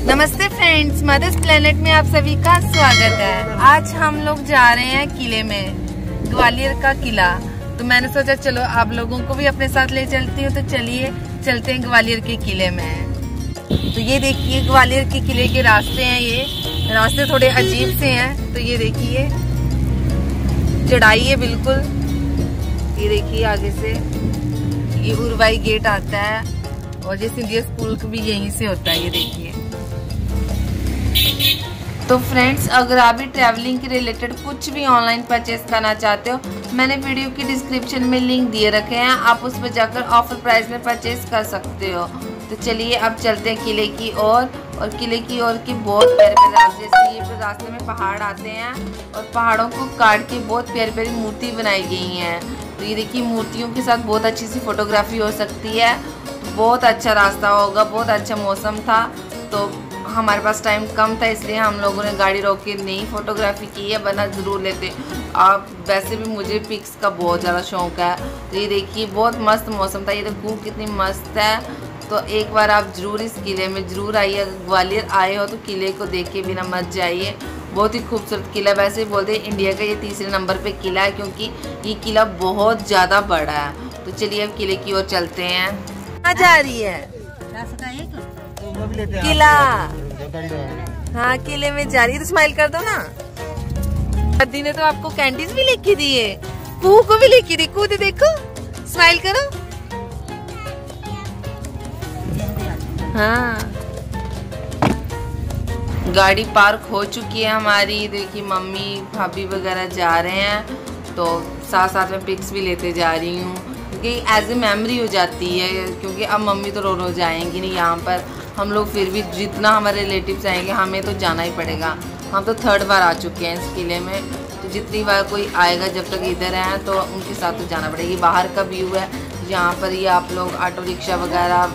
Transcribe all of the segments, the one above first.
नमस्ते friends, mother's planet में आप सभी का स्वागत है। आज हम लोग जा रहे हैं किले में, ग्वालियर का किला। तो मैंने सोचा चलो आप लोगों को भी अपने साथ ले चलती हूँ। तो चलिए चलते हैं ग्वालियर के किले में। तो ये देखिए ग्वालियर के किले के रास्ते हैं। ये रास्ते थोड़े अजीब से हैं। तो ये देखिए चढ़ाई है बिल्कुल। ये देखिए आगे से ये उर्वाई गेट आता है और ये सिंधिया स्कूल भी यहीं से होता है। ये देखिए। तो फ्रेंड्स, अगर आप भी ट्रैवलिंग के रिलेटेड कुछ भी ऑनलाइन परचेज करना चाहते हो, मैंने वीडियो की डिस्क्रिप्शन में लिंक दिए रखे हैं, आप उस पर जाकर ऑफर प्राइस में परचेज कर सकते हो। तो चलिए अब चलते हैं किले की ओर। और किले की ओर की बहुत प्यारे प्यारे रास्ते, जैसे ये रास्ते में पहाड़ आते हैं और पहाड़ों को काट के बहुत प्यारी प्यारी मूर्ति बनाई गई हैं। तो ये देखिए मूर्तियों के साथ बहुत अच्छी सी फोटोग्राफी हो सकती है। बहुत अच्छा रास्ता होगा, बहुत अच्छा मौसम था। तो हमारे पास टाइम कम था, इसलिए हम लोगों ने गाड़ी रोक के नहीं फोटोग्राफी की है, वरना ज़रूर लेते। आप वैसे भी मुझे पिक्स का बहुत ज़्यादा शौक है। तो ये देखिए बहुत मस्त मौसम था। ये तो धूप कितनी मस्त है। तो एक बार आप ज़रूर इस किले में ज़रूर आइए। ग्वालियर आए हो तो किले को देख के बिना मत जाइए। बहुत ही खूबसूरत किला। वैसे बोलते हैं इंडिया का ये तीसरे नंबर पे किला है, क्योंकि ये किला बहुत ज़्यादा बड़ा है। तो चलिए अब किले की ओर चलते हैं। कहाँ जा रही है? किला। हाँ किले में जा रही है। तो स्माइल कर दो ना। दादी ने तो आपको कैंडीज भी लेके दी है, पू को भी लेके दी। कूद देखो, स्माइल करो। हाँ गाड़ी पार्क हो चुकी है हमारी। देखिए मम्मी भाभी वगैरह जा रहे हैं, तो साथ साथ में पिक्स भी लेते जा रही हूँ, क्योंकि एज ए मेमोरी हो जाती है। क्योंकि अब मम्मी तो रो जाएंगी नहीं यहाँ पर। हम लोग फिर भी जितना हमारे रिलेटिव्स आएंगे हमें तो जाना ही पड़ेगा। हम तो 3rd बार आ चुके हैं इस किले में। तो जितनी बार कोई आएगा जब तक इधर है तो उनके साथ तो जाना पड़ेगा। बाहर का व्यू है यहाँ पर। ये आप लोग ऑटो रिक्शा वगैरह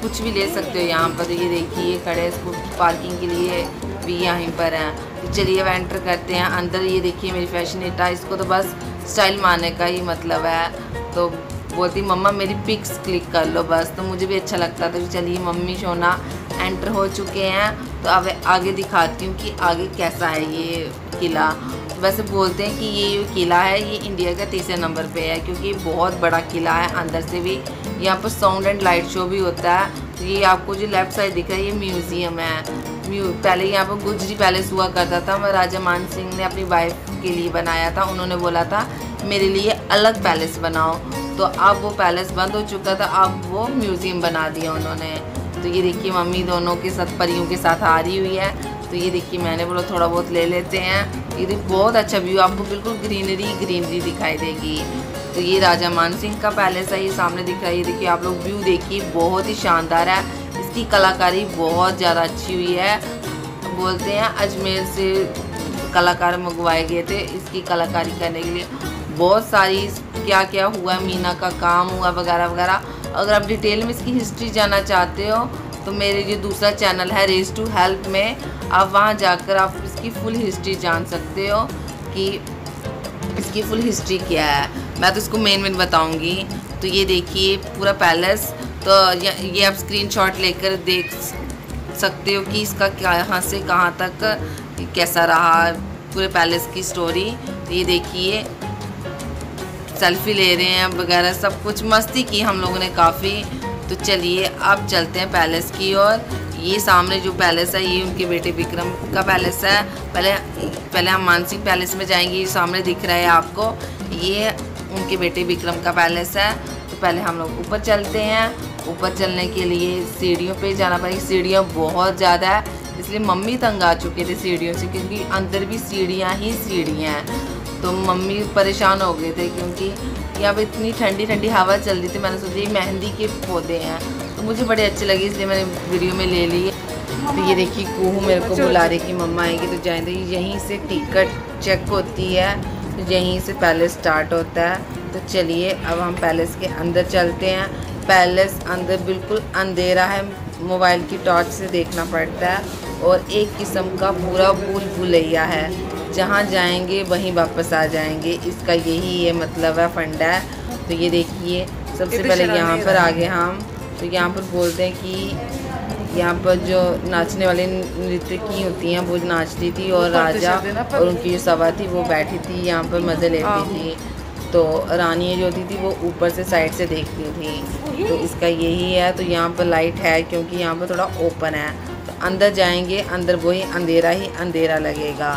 कुछ भी ले सकते हो यहाँ पर। ये देखिए खड़े इसको पार्किंग के लिए भी यहीं पर हैं। तो चलिए अब एंटर करते हैं अंदर। ये देखिए मेरी फैशनेटा, इसको तो बस स्टाइल मारने का ही मतलब है। तो बोलती मम्मा मेरी पिक्स क्लिक कर लो बस। तो मुझे भी अच्छा लगता था। तो चलिए मम्मी सोना एंटर हो चुके हैं। तो अब आगे दिखाती हूँ कि आगे कैसा है ये किला। तो वैसे बोलते हैं कि ये किला है ये इंडिया का तीसरे नंबर पे है, क्योंकि बहुत बड़ा किला है। अंदर से भी यहाँ पर साउंड एंड लाइट शो भी होता है। तो ये आपको जो लेफ्ट साइड दिख रहा है ये म्यूज़ियम है। पहले यहाँ पर गुजरी पैलेस हुआ करता था। महाराजा मान सिंह ने अपनी वाइफ के लिए बनाया था। उन्होंने बोला था मेरे लिए अलग पैलेस बनाओ। तो अब वो पैलेस बंद हो चुका था, अब वो म्यूज़ियम बना दिया उन्होंने। तो ये देखिए मम्मी दोनों के साथ परियों के साथ आ रही हुई है। तो ये देखिए मैंने बोला थोड़ा बहुत ले लेते हैं। ये बहुत अच्छा व्यू, आपको बिल्कुल ग्रीनरी दिखाई देगी। तो ये राजा मान सिंह का पैलेस है, ये सामने दिख रहा है। ये देखिए आप लोग व्यू देखिए, बहुत ही शानदार है। इसकी कलाकारी बहुत ज़्यादा अच्छी हुई है। बोलते हैं अजमेर से कलाकार मंगवाए गए थे इसकी कलाकारी करने के लिए। बहुत सारी क्या क्या हुआ, मीना का काम हुआ वगैरह वगैरह। अगर आप डिटेल में इसकी हिस्ट्री जानना चाहते हो तो मेरे जो दूसरा चैनल है रेज टू हेल्प में, आप वहाँ जाकर आप इसकी फुल हिस्ट्री जान सकते हो कि इसकी फुल हिस्ट्री क्या है। मैं तो इसको मेन बताऊंगी। तो ये देखिए पूरा पैलेस। तो ये आप स्क्रीनशॉट लेकर देख सकते हो कि इसका कहाँ से कहाँ तक कैसा रहा, पूरे पैलेस की स्टोरी। तो ये देखिए सेल्फी ले रहे हैं वगैरह, सब कुछ मस्ती की हम लोगों ने काफ़ी। तो चलिए अब चलते हैं पैलेस की ओर। ये सामने जो पैलेस है ये उनके बेटे विक्रम का पैलेस है। पहले हम मानसिंह पैलेस में जाएंगे। ये सामने दिख रहा है आपको, ये उनके बेटे विक्रम का पैलेस है। तो पहले हम लोग ऊपर चलते हैं। ऊपर चलने के लिए सीढ़ियों पे जाना पड़ेगा। सीढ़ियाँ बहुत ज़्यादा है, इसलिए मम्मी तंग आ चुके थे सीढ़ियों से, क्योंकि अंदर भी सीढ़ियाँ ही सीढ़ियाँ हैं। तो मम्मी परेशान हो गए थे, क्योंकि यहाँ पर इतनी ठंडी ठंडी हवा चल रही थी। मैंने सोचा मेहंदी के पौधे हैं तो मुझे बड़े अच्छे लगे, इसलिए मैंने वीडियो में ले लिए। तो ये देखिए कुहू मेरे को बुला रही कि मम्मा आएगी तो जाएंगे। यहीं से टिकट चेक होती है, तो यहीं से पैलेस स्टार्ट होता है। तो चलिए अब हम पैलेस के अंदर चलते हैं। पैलेस अंदर बिल्कुल अंधेरा है, मोबाइल की टॉर्च से देखना पड़ता है। और एक किस्म का पूरा भूल भुलैया है, जहाँ जाएंगे वहीं वापस आ जाएंगे। इसका यही ये मतलब है, फंडा है। तो ये देखिए सबसे पहले यहाँ पर आगे हम तो यहाँ पर बोलते हैं कि यहाँ पर जो नाचने वाले नृत्य की होती हैं वो नाच रही थी और राजा और उनकी जो सभा थी वो बैठी थी यहाँ पर मज़े लेती थी। तो रानी जो होती थी वो ऊपर से साइड से देखती थी। तो इसका यही है। तो यहाँ पर लाइट है क्योंकि यहाँ पर थोड़ा ओपन है, तो अंदर जाएंगे अंदर वही अंधेरा ही अंधेरा लगेगा।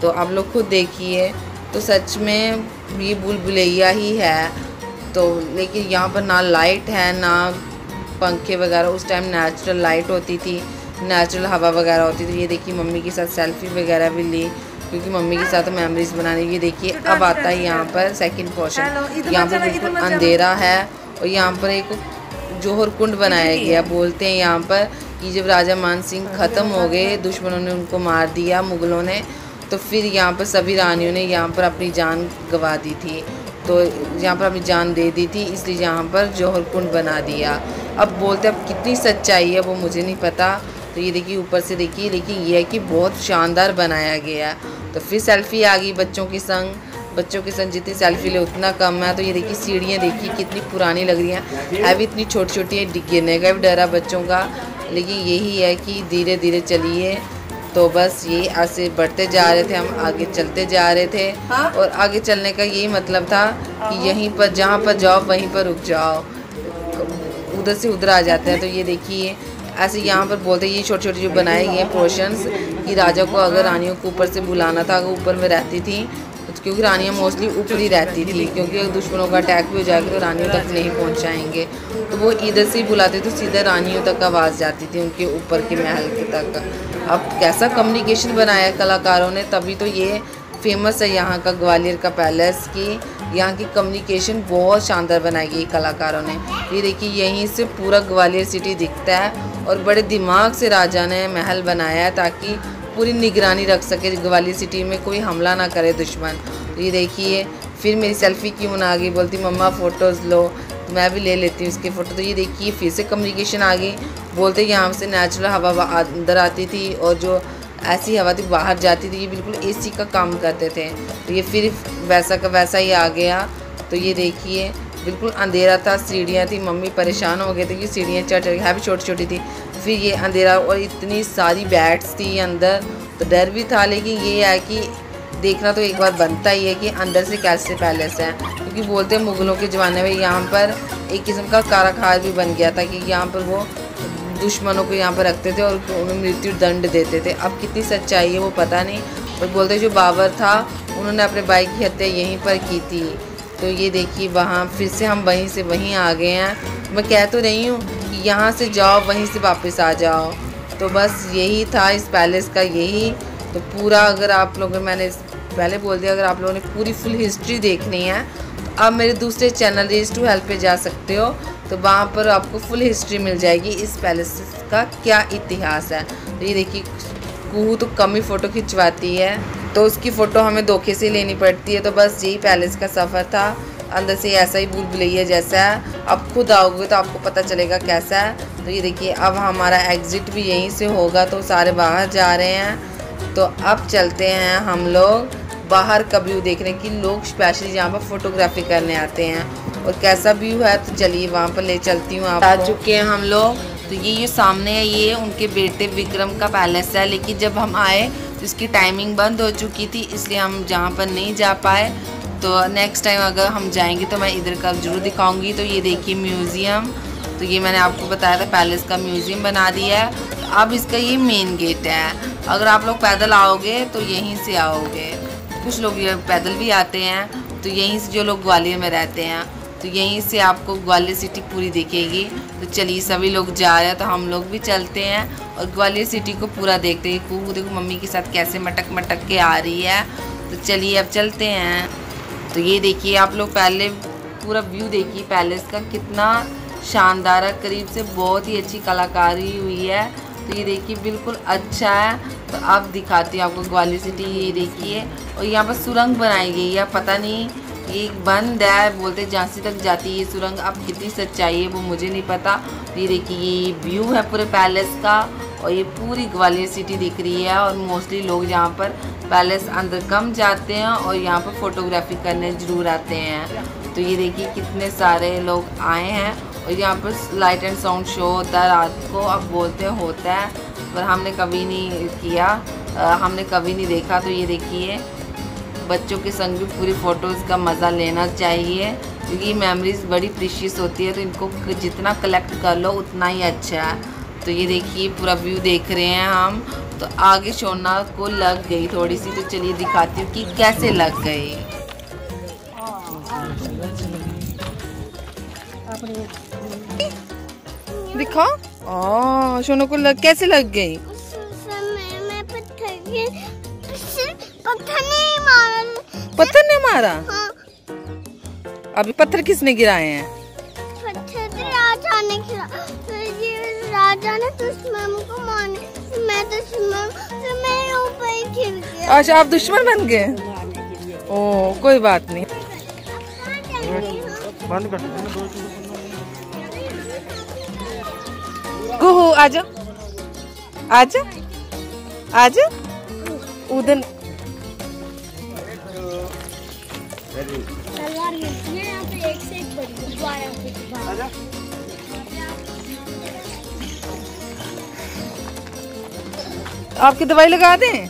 तो आप लोग खुद देखिए। तो सच में ये भूल भुलैया ही है। तो लेकिन यहाँ पर ना लाइट है ना पंखे वगैरह। उस टाइम नेचुरल लाइट होती थी, नेचुरल हवा वगैरह होती थी। ये देखिए मम्मी के साथ सेल्फी वगैरह भी ली क्योंकि मम्मी के साथ मेमोरीज बनाने। ये देखिए अब आता है यहाँ पर सेकंड पोर्शन। यहाँ पर बिल्कुल अंधेरा है और यहाँ पर एक जौहर कुंड बनाया गया। बोलते हैं यहाँ पर कि जब राजा मान सिंह ख़त्म हो गए, दुश्मनों ने उनको मार दिया मुग़लों ने, तो फिर यहाँ पर सभी रानियों ने यहाँ पर अपनी जान गंवा दी थी। तो यहाँ पर अपनी जान दे दी थी, इसलिए यहाँ पर जौहर कुंड बना दिया। अब बोलते अब कितनी सच्चाई है वो मुझे नहीं पता। तो ये देखिए ऊपर से देखिए, लेकिन ये है कि बहुत शानदार बनाया गया। तो फिर सेल्फी आ गई बच्चों के संग। बच्चों के संग जितनी सेल्फी ले उतना कम है। तो ये देखिए सीढ़ियाँ देखिए कितनी पुरानी लग रही हैं, है भी इतनी छोटी छोटी है, गिरने का भी डर है बच्चों का। लेकिन यही है कि धीरे धीरे चलिए। तो बस ये ऐसे बढ़ते जा रहे थे, हम आगे चलते जा रहे थे। और आगे चलने का यही मतलब था कि यहीं पर जहाँ पर जाओ वहीं पर रुक जाओ, उधर से उधर आ जाते हैं। तो ये देखिए ऐसे यहाँ पर बोलते हैं ये छोटे छोटे जो बनाए गए हैं पोर्शंस कि राजा को अगर रानियों को ऊपर से बुलाना था, अगर ऊपर में रहती थी क्योंकि रानियाँ मोस्टली ऊपर ही रहती थी, क्योंकि अगर दुश्मनों का अटैक भी हो जाएगा तो रानियों तक नहीं पहुँचाएंगे। तो वो इधर से ही बुलाते तो सीधा रानियों तक आवाज़ जाती थी उनके ऊपर के महल के तक। अब कैसा कम्युनिकेशन बनाया कलाकारों ने, तभी तो ये फेमस है यहाँ का ग्वालियर का पैलेस की। यहाँ की कम्युनिकेशन बहुत शानदार बनाई गई कलाकारों ने। ये देखिए यहीं से पूरा ग्वालियर सिटी दिखता है और बड़े दिमाग से राजा ने महल बनाया है ताकि पूरी निगरानी रख सके ग्वालियर सिटी में, कोई हमला ना करे दुश्मन। तो ये देखिए फिर मेरी सेल्फी क्यों ना आ गई, बोलती मम्मा फ़ोटोज़ लो, तो मैं भी ले लेती हूँ उसकी फ़ोटो। तो ये देखिए फिर से कम्युनिकेशन आ गई। बोलते यहाँ से नेचुरल हवा अंदर आती थी और जो ऐसी हवा थी बाहर जाती थी। ये बिल्कुल एसी का काम करते थे। तो ये फिर वैसा का वैसा ही आ गया। तो ये देखिए बिल्कुल अंधेरा था, सीढ़ियाँ थी, मम्मी परेशान हो गए थे कि सीढ़ियाँ चढ़ है भी छोटी छोटी थी। फिर ये अंधेरा और इतनी सारी बैट्स थी अंदर, तो डर भी था। लेकिन ये है कि देखना तो एक बार बनता ही है कि अंदर से कैसे पैलेस है, क्योंकि बोलते हैं मुग़लों के ज़माने में यहाँ पर एक किस्म का कारागार भी बन गया था कि यहाँ पर वो दुश्मनों को यहाँ पर रखते थे और उन्हें मृत्यु दंड देते थे। अब कितनी सच्चाई है वो पता नहीं, और बोलते जो बाबर था उन्होंने अपने भाई की हत्या यहीं पर की थी। तो ये देखिए वहाँ फिर से हम वहीं से वहीं आ गए हैं। मैं कह तो रही हूँ कि यहाँ से जाओ वहीं से वापस आ जाओ। तो बस यही था इस पैलेस का यही। तो पूरा अगर आप लोगों ने, मैंने पहले बोल दिया, अगर आप लोगों ने पूरी फुल हिस्ट्री देखनी है तो आप मेरे दूसरे चैनल रेज टू हेल्प पे जा सकते हो। तो वहाँ पर आपको फुल हिस्ट्री मिल जाएगी इस पैलेस का क्या इतिहास है। तो ये देखिए कुहू तो कम ही फ़ोटो खिंचवाती है, तो उसकी फ़ोटो हमें धोखे से लेनी पड़ती है। तो बस यही पैलेस का सफ़र था। अंदर से ऐसा ही भूल भुलैया जैसा है, अब खुद आओगे तो आपको पता चलेगा कैसा है। तो ये देखिए अब हमारा एग्ज़िट भी यहीं से होगा, तो सारे बाहर जा रहे हैं। तो अब चलते हैं हम लोग बाहर का व्यू देखने की। लोग स्पेशली यहाँ पर फोटोग्राफी करने आते हैं और कैसा व्यू है तो चलिए वहाँ पर ले चलती हूँ। आप आ चुके हैं हम लोग। तो ये सामने है, ये उनके बेटे विक्रम का पैलेस है। लेकिन जब हम आए तो इसकी टाइमिंग बंद हो चुकी थी, इसलिए हम जहाँ पर नहीं जा पाए। तो नेक्स्ट टाइम अगर हम जाएंगे तो मैं इधर का ज़रूर दिखाऊंगी। तो ये देखिए म्यूज़ियम, तो ये मैंने आपको बताया था पैलेस का म्यूज़ियम बना दिया है। तो अब इसका ये मेन गेट है। अगर आप लोग पैदल आओगे तो यहीं से आओगे, कुछ लोग ये पैदल भी आते हैं। तो यहीं से जो लोग ग्वालियर में रहते हैं तो यहीं से आपको ग्वालियर सिटी पूरी दिखेगी। तो चलिए सभी लोग जा रहे हैं तो हम लोग भी चलते हैं और ग्वालियर सिटी को पूरा देखते हैं। कुहू देखो मम्मी के साथ कैसे मटक मटक के आ रही है। तो चलिए अब चलते हैं। तो ये देखिए आप लोग पहले पूरा व्यू देखिए पैलेस का, कितना शानदार है, करीब से बहुत ही अच्छी कलाकारी हुई है। तो ये देखिए बिल्कुल अच्छा है। तो अब दिखाती हूँ आपको ग्वालियर सिटी। ये देखिए और यहाँ पर सुरंग बनाई गई है, पता नहीं ये बंद है, बोलते झांसी तक जाती है ये सुरंग। अब कितनी सच्चाई है वो मुझे नहीं पता। ये देखिए ये व्यू है पूरे पैलेस का और ये पूरी ग्वालियर सिटी दिख रही है। और मोस्टली लोग यहाँ पर पैलेस अंदर कम जाते हैं और यहाँ पर फोटोग्राफी करने ज़रूर आते हैं। तो ये देखिए कितने सारे लोग आए हैं और यहाँ पर लाइट एंड साउंड शो होता है रात को। अब बोलते हैं होता है, पर हमने कभी नहीं किया, हमने कभी नहीं देखा। तो ये देखिए, बच्चों के संग भी पूरी फ़ोटोज़ का मज़ा लेना चाहिए, क्योंकि मेमोरीज़ बड़ी प्रीशियस होती है, तो इनको जितना कलेक्ट कर लो उतना ही अच्छा है। तो ये देखिए पूरा व्यू देख रहे हैं हम। तो आगे शोना को लग गई थोड़ी सी, तो चलिए दिखाती हूँ कि कैसे लग गई। दिखाओ, शोना को कैसे लग गई। पत्थर ने मारा? हाँ। अभी पत्थर किसने गिराए हैं? पत्थर राजा ने गिराया। ये राजा ने दुश्मन को मारने, मैं दुश्मन, तो मैं ऊपर ही गिर गया। अच्छा, आप दुश्मन बन गए? ओह, कोई बात नहीं। गुहू आजा, आजा, आजा उधर। तलवार मिलती है यहाँ पे, एक से एक बड़ी गुब्बारा। आपकी दवाई लगा दें?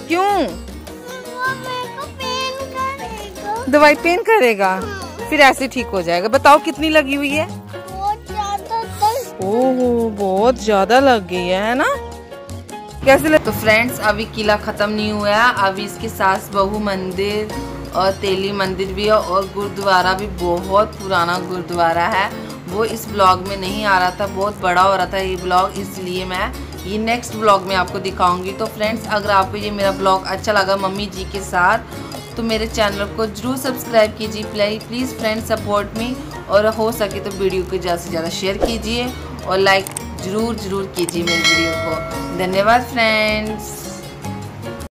क्यों? वो मेरे को पेन करेगा। दवाई पेन करेगा? फिर ऐसे ठीक हो जाएगा। बताओ कितनी लगी हुई है? बहुत ज्यादा दर्द। ओह, बहुत ज्यादा लग गई है ना? कैसे लग? तो फ्रेंड्स, अभी किला खत्म नहीं हुआ है। अभी इसके सास बहू मंदिर और तेली मंदिर भी है, और गुरुद्वारा भी बहुत पुराना गुरुद्वारा है। वो इस ब्लॉग में नहीं आ रहा था, बहुत बड़ा हो रहा था ये ब्लॉग, इसलिए मैं ये नेक्स्ट ब्लॉग में आपको दिखाऊंगी। तो फ्रेंड्स, अगर आपको ये मेरा ब्लॉग अच्छा लगा मम्मी जी के साथ, तो मेरे चैनल को जरूर सब्सक्राइब कीजिए प्लीज़ फ्रेंड्स, सपोर्ट मी। और हो सके तो वीडियो को ज़्यादा से ज़्यादा शेयर कीजिए और लाइक ज़रूर कीजिए मेरी वीडियो को। धन्यवाद फ्रेंड्स।